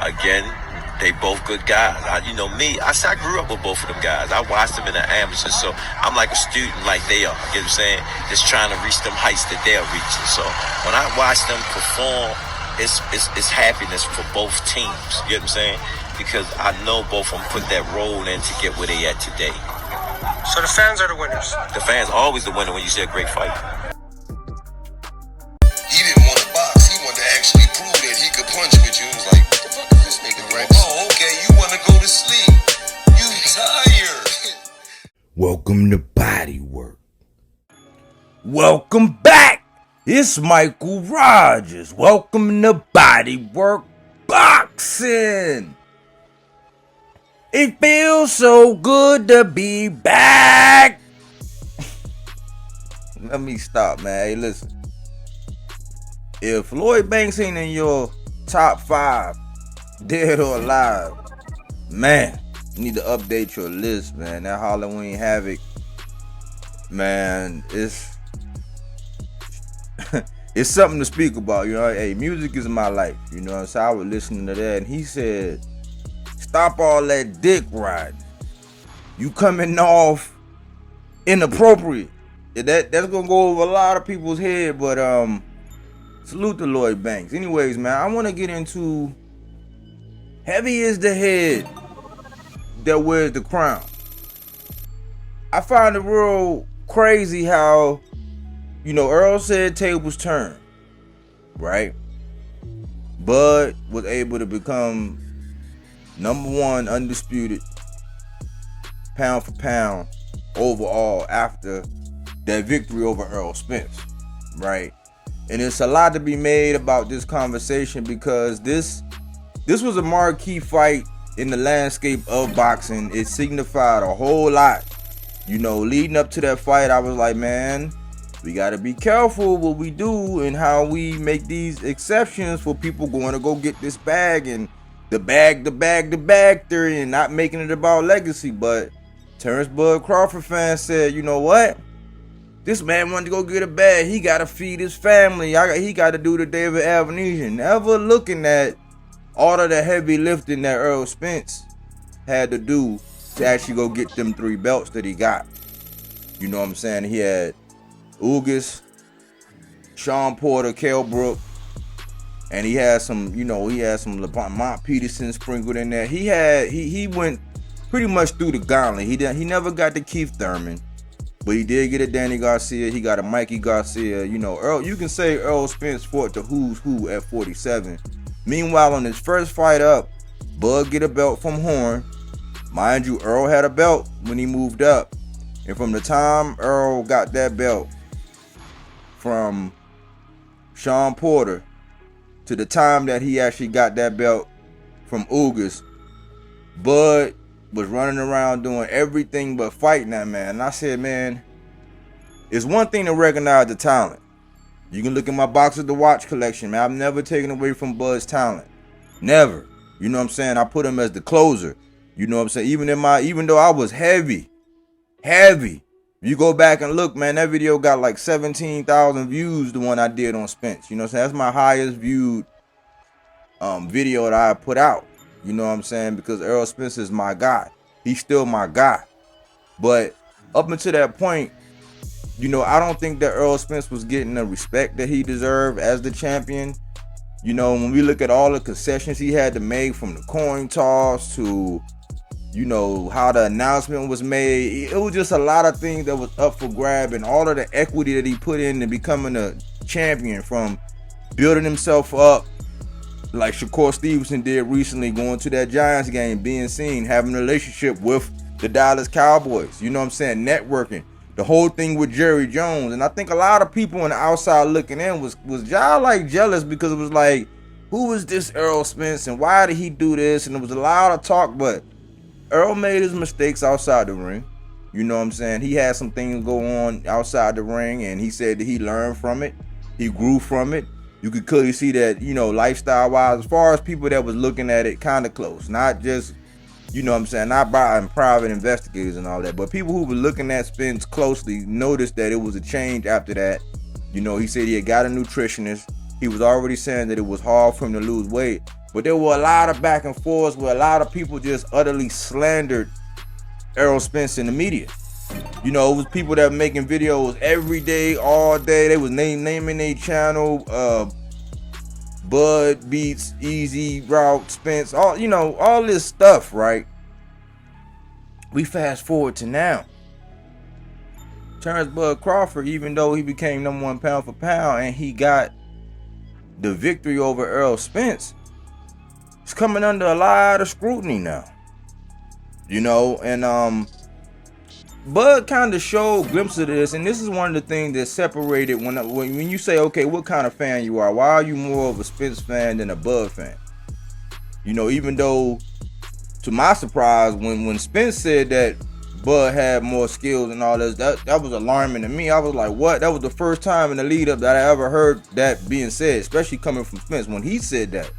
again, they both good guys. I grew up with both of them guys. I watched them in the amateurs, so I'm like a student like they are. You know what I'm saying? Just trying to reach them heights that they're reaching. So when I watch them perform, it's happiness for both teams. You know what I'm saying? Because I know both of them put that role in to get where they at today. So the fans are the winners. The fans are always the winner when you see a great fight. He didn't want to box. He wanted to actually prove that he could punch with you. He was like, what the fuck is this nigga? Right. Oh, okay. You want to go to sleep. You tired. Welcome to BodyWork. Welcome back. It's Michael Rogers. Welcome to BodyWorkBoxing. It feels so good to be back. Let me stop, man. Hey, listen. If Lloyd Banks ain't in your top 5, dead or alive, man, you need to update your list, man. That Halloween Havoc, man, it's it's something to speak about, you know. Hey, music is my life, you know. So I was listening to that, and he said, stop all that dick riding. You coming off inappropriate. That's gonna go over a lot of people's head, but salute to Lloyd Banks. Anyways, man, I want to get into heavy is the head that wears the crown. I find it real crazy how, you know, Earl said tables turn, right? Bud was able to become #1 undisputed pound for pound overall after that victory over Errol Spence, right? And it's a lot to be made about this conversation because this was a marquee fight in the landscape of boxing. It signified a whole lot. You know, leading up to that fight, I was like, man, we got to be careful what we do and how we make these exceptions for people going to go get this bag and the bag theory and not making it about legacy. But Crawford fans said, you know what? This man wanted to go get a bag. He got to feed his family. He got to do the David Avenesian. Never looking at all of the heavy lifting that Errol Spence had to do to actually go get them 3 belts that he got. You know what I'm saying? He had Ugas, Sean Porter, Kell Brook, and he had some Lamont Peterson sprinkled in there. He went pretty much through the gauntlet. He never got to Keith Thurman, but he did get a Danny Garcia. He got a Mikey Garcia. You know, you can say Errol Spence fought the who's who at 47. Meanwhile, on his first fight up, Bud get a belt from Horn. Mind you, Earl had a belt when he moved up. And from the time Earl got that belt from Sean Porter to the time that he actually got that belt from Ugas, Bud was running around doing everything but fighting that man. And I said, man, it's one thing to recognize the talent. You can look at my Boxers to Watch collection, man. I've never taken away from Bud's talent. Never. You know what I'm saying? I put him as the closer. You know what I'm saying? Even though I was heavy. You go back and look, man, that video got like 17,000 views, the one I did on Spence. You know what I'm saying? That's my highest viewed video that I put out. You know what I'm saying? Because Errol Spence is my guy. He's still my guy. But up until that point, you know, I don't think that Errol Spence was getting the respect that he deserved as the champion. You know, when we look at all the concessions he had to make, from the coin toss to, you know, how the announcement was made, it was just a lot of things that was up for grab, and all of the equity that he put into becoming a champion, from building himself up like Shakur Stevenson did recently, going to that Giants game, being seen, having a relationship with the Dallas Cowboys, you know what I'm saying, networking, the whole thing with Jerry Jones. And I think a lot of people on the outside looking in was y'all like jealous, because it was like, who is this Errol Spence and why did he do this? And it was a lot of talk, but Earl made his mistakes outside the ring. You know what I'm saying? He had some things go on outside the ring, and he said that he learned from it. He grew from it. You could clearly see that, you know, lifestyle-wise, as far as people that was looking at it kind of close. Not just, you know what I'm saying, not by private investigators and all that, but people who were looking at Spence closely noticed that it was a change after that. You know, he said he had got a nutritionist. He was already saying that it was hard for him to lose weight. But there were a lot of back and forths where a lot of people just utterly slandered Errol Spence in the media. You know, it was people that were making videos every day, all day. They was naming their channel, Bud Beats, Easy Route, Spence, all, you know, all this stuff, right? We fast forward to now. Terrence Bud Crawford, even though he became #1 pound for pound and he got the victory over Errol Spence, he's coming under a lot of scrutiny now. You know, and Bud kind of showed glimpses of this, and this is one of the things that separated when you say, okay, what kind of fan you are? Why are you more of a Spence fan than a Bud fan? You know, even though, to my surprise, when Spence said that Bud had more skills and all this, that was alarming to me. I was like, what? That was the first time in the lead up that I ever heard that being said, especially coming from Spence. When he said that,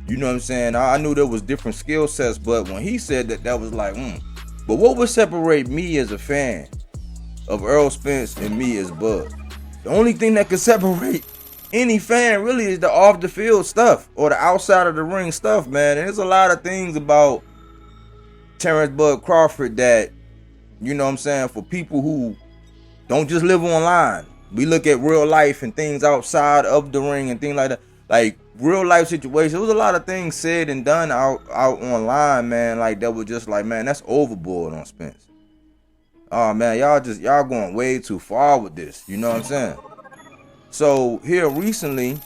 you know what I'm saying? I knew there was different skill sets, but when he said that, that was like, But what would separate me as a fan of Errol Spence and me as Bud? The only thing that could separate any fan really is the off the field stuff or the outside of the ring stuff, man. And there's a lot of things about Terrence Bud Crawford that, you know what I'm saying, for people who don't just live online. We look at real life and things outside of the ring and things like that. Like real life situations. There was a lot of things said and done out online, man, like that was just like, man, that's overboard on Spence. Oh man, y'all going way too far with this. You know what I'm saying? So here recently,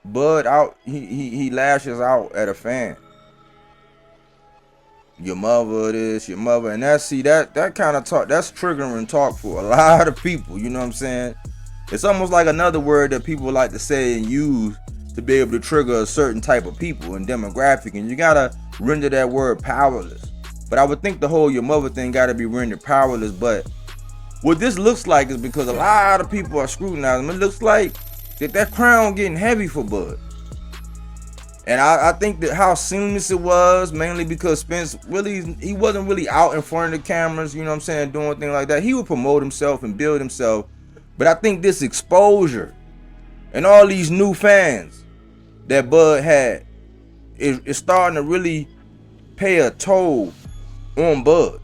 Bud out, he lashes out at a fan. Your mother this, your mother, and that kind of talk, that's triggering talk for a lot of people. You know what I'm saying? It's almost like another word that people like to say and use to be able to trigger a certain type of people and demographic, and you gotta render that word powerless. But I would think the whole your mother thing gotta be rendered powerless. But what this looks like is because a lot of people are scrutinizing him. It looks like that crown getting heavy for Bud. And I think that how seamless it was, mainly because Spence he wasn't really out in front of the cameras, you know what I'm saying, doing things like that. He would promote himself and build himself. But I think this exposure and all these new fans that Bud had is starting to really pay a toll on Bud.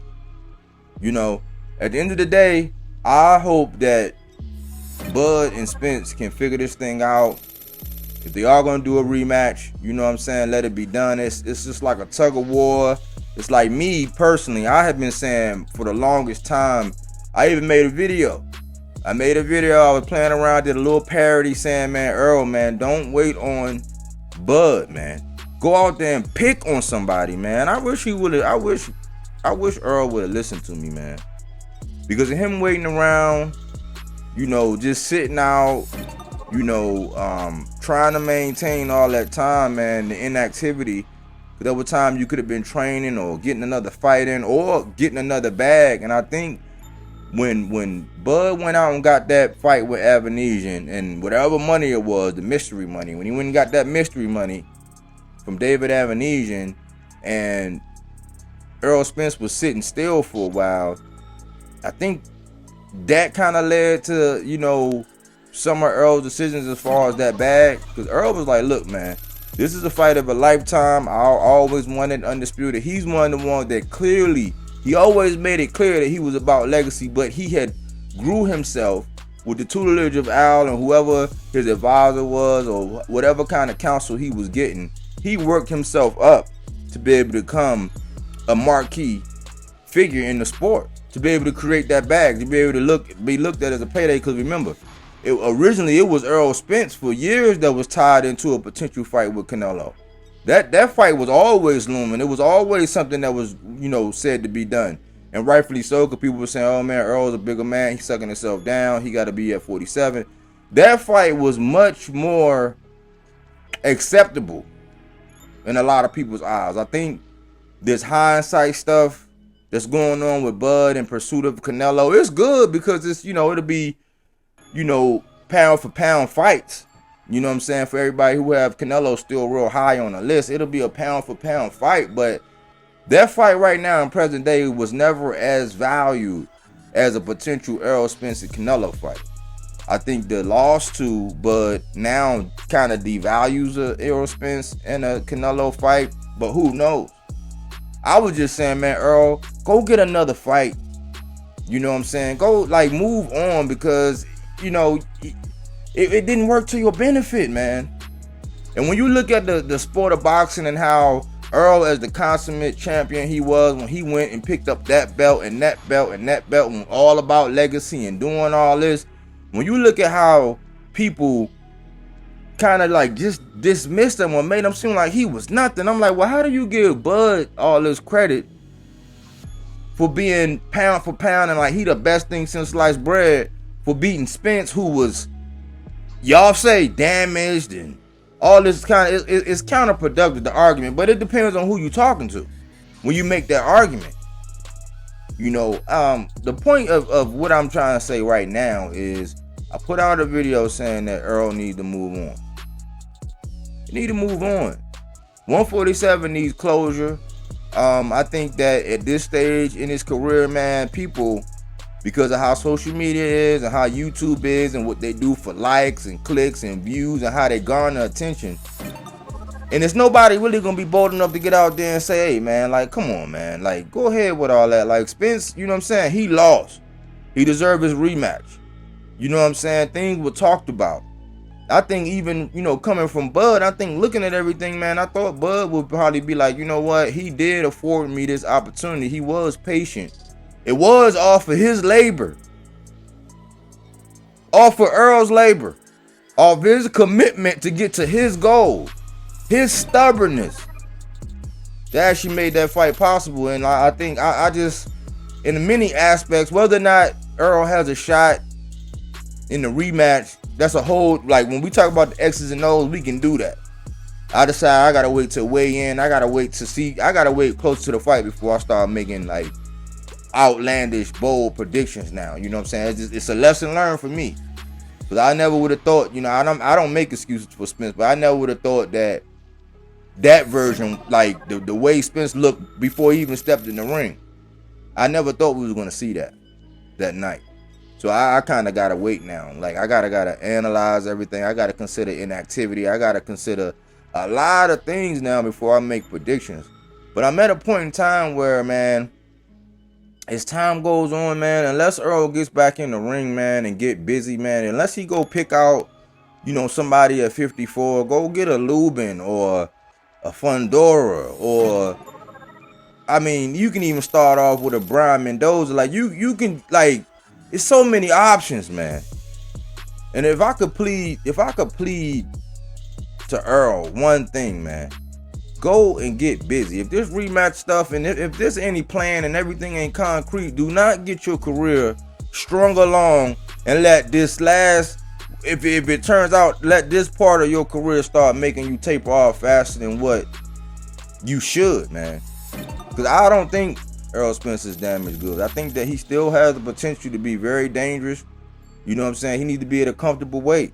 You know, at the end of the day, I hope that Bud and Spence can figure this thing out. If they are going to do a rematch, you know what I'm saying, let it be done. It's just like a tug of war. It's like me personally, I have been saying for the longest time, I even made a video. I was playing around, did a little parody saying, man, Earl, man, don't wait on Bud, man. Go out there and pick on somebody, man. I wish Earl would have listened to me, man. Because of him waiting around, you know, just sitting out, you know, trying to maintain all that time, man, the inactivity. There was time you could have been training or getting another fight in or getting another bag. And I think when Bud went out and got that fight with Avanesian and whatever money it was, the mystery money, when he went and got that mystery money from David Avanesian and Errol Spence was sitting still for a while, I think that kind of led to, you know, some of Earl's decisions as far as that bag. Because Earl was like, look, man, this is a fight of a lifetime. I always wanted undisputed. He's one of the ones that clearly, he always made it clear that he was about legacy, but he had grew himself with the tutelage of Al and whoever his advisor was or whatever kind of counsel he was getting. He worked himself up to be able to become a marquee figure in the sport, to be able to create that bag, to be able to be looked at as a payday. Because remember, originally it was Errol Spence for years that was tied into a potential fight with Canelo. That fight was always looming. It was always something that was, you know, said to be done. And rightfully so, because people were saying, oh man, Earl's a bigger man. He's sucking himself down. He got to be at 47. That fight was much more acceptable in a lot of people's eyes. I think this hindsight stuff that's going on with Bud in pursuit of Canelo, it's good because it's, you know, it'll be, you know, pound for pound fights. You know what I'm saying? For everybody who have Canelo still real high on the list, it'll be a pound for pound fight. But that fight right now in present day was never as valued as a potential Errol Spence and Canelo fight. I think the loss to Bud now kind of devalues a Errol Spence and a Canelo fight, but who knows? I was just saying, man, Earl, go get another fight. You know what I'm saying? Go, like, move on, because, you know, it didn't work to your benefit, man. And when you look at the sport of boxing and how Earl, as the consummate champion he was, when he went and picked up that belt and that belt and that belt, and all about legacy and doing all this, when you look at how people kind of like just dismissed him or made him seem like he was nothing, I'm like, well, how do you give Bud all this credit for being pound for pound and like he the best thing since sliced bread, for beating Spence, who was, y'all say, damaged and all this kind of, it's counterproductive, the argument, but it depends on who you're talking to when you make that argument. You know, the point of what I'm trying to say right now is, I put out a video saying that Earl needs to move on. You need to move on. 147 needs closure. I think that at this stage in his career, man, people, because of how social media is and how YouTube is and what they do for likes and clicks and views and how they garner attention, and there's nobody really gonna be bold enough to get out there and say, hey, man, like, come on, man, like, go ahead with all that. Like, Spence, you know what I'm saying, he lost. He deserved his rematch. You know what I'm saying? Things were talked about. I think even, you know, coming from Bud, I think looking at everything, man, I thought Bud would probably be like, you know what, he did afford me this opportunity. He was patient. It was off of his labor, off of Earl's labor, off his commitment to get to his goal, his stubbornness, that actually made that fight possible. And I think I just, in many aspects, whether or not Earl has a shot in the rematch, that's a whole, like, when we talk about the X's and O's, we can do that. I decide I gotta wait to weigh in. I gotta wait to see. I gotta wait close to the fight before I start making like outlandish, bold predictions now. You know what I'm saying? It's a lesson learned for me, because I never would have thought, you know, I don't make excuses for Spence, but I never would have thought that version, like the way Spence looked before he even stepped in the ring, I never thought we was gonna see that night. So I kind of gotta wait now. Like, I gotta analyze everything. I gotta consider inactivity. I gotta consider a lot of things now before I make predictions. But I'm at a point in time where, man, as time goes on, man, unless Earl gets back in the ring, man, and get busy, man, unless he go pick out, you know, somebody at 54, go get a Lubin or a Fundora, or, I mean, you can even start off with a Brian Mendoza. Like, you can, like, it's so many options, man. And if I could plead to Earl one thing, man, go and get busy. If this rematch stuff and if there's any plan and everything ain't concrete, do not get your career strung along and let this last, if it turns out, let this part of your career start making you taper off faster than what you should, man. Because I don't think Errol Spence's damaged goods. I think that he still has the potential to be very dangerous. You know what I'm saying? He needs to be at a comfortable weight.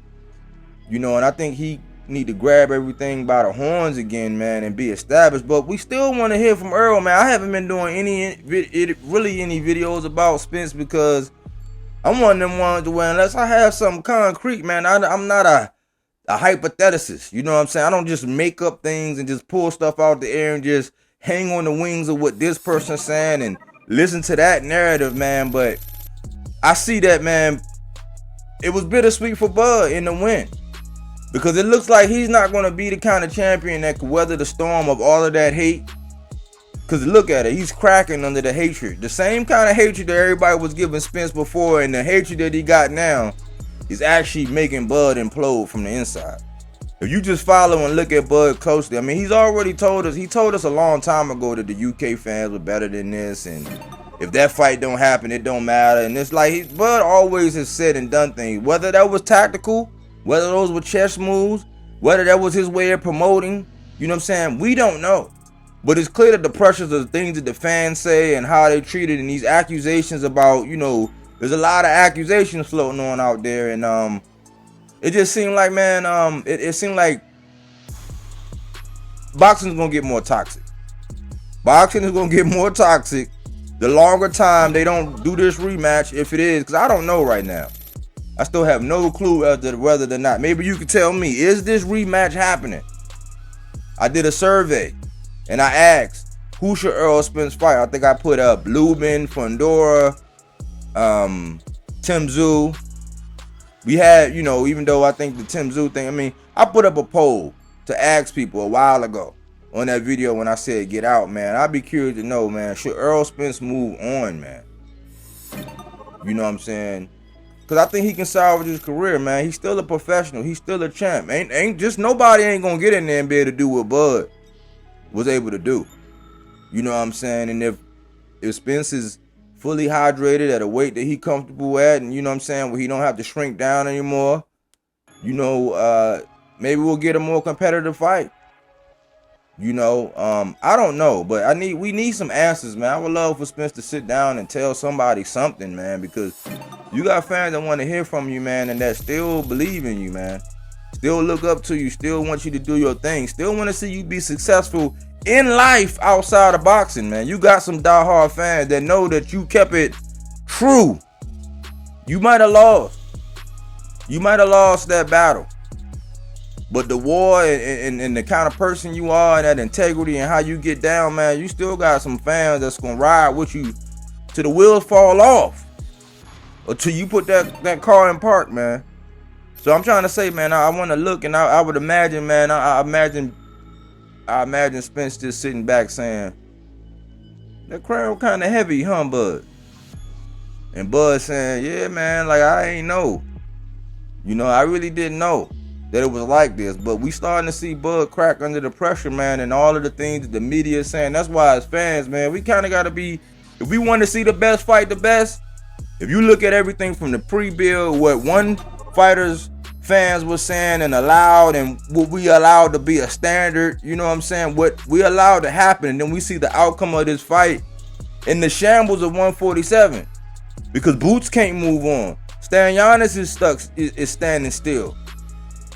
You know, and I think he need to grab everything by the horns again, man, and be established. But we still want to hear from Earl, man. I haven't been doing any videos about Spence, because I'm one of them ones where unless I have something concrete, man, I'm not a hypotheticist. You know what I'm saying? I don't just make up things and just pull stuff out the air and just hang on the wings of what this person's saying and listen to that narrative, man. But I see that, man, it was bittersweet for Bud in the win, because it looks like he's not going to be the kind of champion that could weather the storm of all of that hate. Because look at it, he's cracking under the hatred. The same kind of hatred that everybody was giving Spence before, and the hatred that he got now is actually making Bud implode from the inside. If you just follow and look at Bud closely, I mean, he's already told us, he told us a long time ago that the UK fans were better than this, and if that fight don't happen, it don't matter. And it's like, Bud always has said and done things, whether that was tactical, whether those were chess moves, whether that was his way of promoting, you know what I'm saying? We don't know. But it's clear that the pressures of the things that the fans say and how they treat it, and these accusations about, you know, there's a lot of accusations floating on out there, and it just seemed like, man, it seemed like boxing is gonna get more toxic. Boxing is gonna get more toxic the longer time they don't do this rematch, if it is, because I don't know right now. I still have no clue as to whether or not. Maybe you could tell me, is this rematch happening? I did a survey and I asked, who should Errol Spence fight? I think I put up Lubin, Fundora, Tim Tszyu. We had, even though I think the Tim Tszyu thing, I put up a poll to ask people a while ago on that video when I said get out, man. I'd be curious to know, man, should Errol Spence move on, man? You know what I'm saying? Because I think he can salvage his career, man. He's still a professional. He's still a champ. Ain't just nobody ain't going to get in there and be able to do what Bud was able to do. You know what I'm saying? And if Spence is fully hydrated at a weight that he comfortable at, and you know what I'm saying, where he don't have to shrink down anymore, maybe we'll get a more competitive fight. I don't know, but we need some answers, man. I would love for Spence to sit down and tell somebody something, man, because you got fans that want to hear from you, man, and that still believe in you, man. Still look up to you, still want you to do your thing, still want to see you be successful in life outside of boxing, man. You got some diehard fans that know that you kept it true. You might have lost. You might have lost that battle. But the war and the kind of person you are and that integrity and how you get down, man, you still got some fans that's going to ride with you till the wheels fall off. Or till you put that car in park, man. So I'm trying to say, man, I want to look, and I would imagine, man, I imagine Spence just sitting back saying, that crown kind of heavy, huh, Bud? And Bud saying, yeah, man, like I ain't know. I really didn't know that it was like this, but we starting to see Bud crack under the pressure, man, and all of the things that the media is saying. That's why as fans, man, we kind of got to be, if we want to see the best fight the best, if you look at everything from the pre-build, what one fighter's fans were saying and allowed, and what we allowed to be a standard, you know what I'm saying, what we allowed to happen, and then we see the outcome of this fight in the shambles of 147, because Boots can't move on. Stanionis is standing still.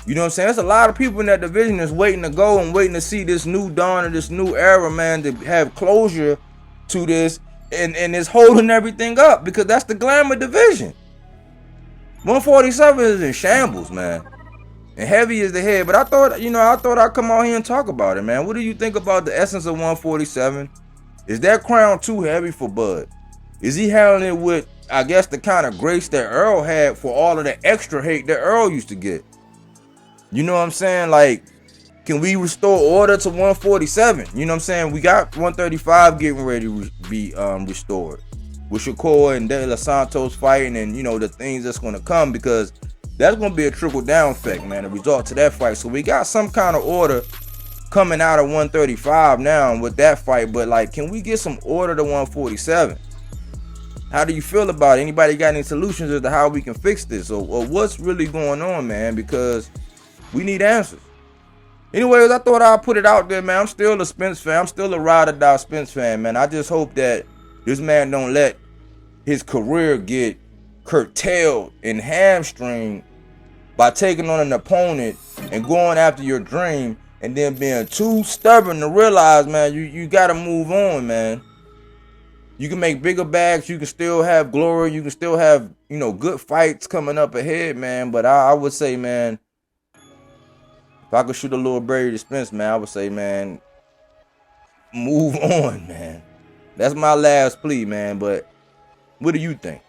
You know what I'm saying? There's a lot of people in that division that's waiting to go and waiting to see this new dawn of this new era, man, to have closure to this, and it's holding everything up because that's the glamour division. 147 is in shambles, man. And heavy is the head. But I thought I'd come out here and talk about it, man. What do you think about the essence of 147? Is that crown too heavy for Bud? Is he handling it with, I guess, the kind of grace that Earl had for all of the extra hate that Earl used to get? You know what I'm saying? Like, can we restore order to 147? You know what I'm saying? We got 135 getting ready to be restored, with Shakur and De Los Santos fighting, and the things that's going to come, because that's going to be a trickle down effect, man, the result to that fight. So we got some kind of order coming out of 135 now with that fight, but like, can we get some order to 147? How do you feel about it? Anybody got any solutions as to how we can fix this, or what's really going on, man? Because we need answers. Anyways, I thought I'd put it out there, man. I'm still a Spence fan. I'm still a ride or die Spence fan, man. I just hope that this man don't let his career get curtailed and hamstringed by taking on an opponent and going after your dream and then being too stubborn to realize, man, you got to move on, man. You can make bigger bags. You can still have glory. You can still have, good fights coming up ahead, man. But I would say, man, if I could shoot a little Brady to Spence, man, I would say, man, move on, man. That's my last plea, man. But what do you think?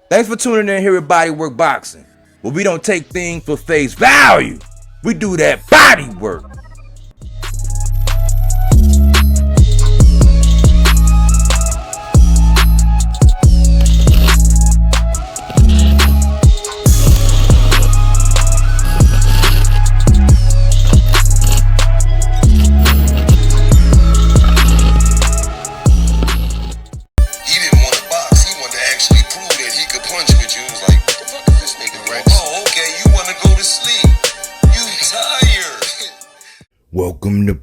Thanks for tuning in here at BodyWork Boxing, where we don't take things for face value. We do that body work. Welcome to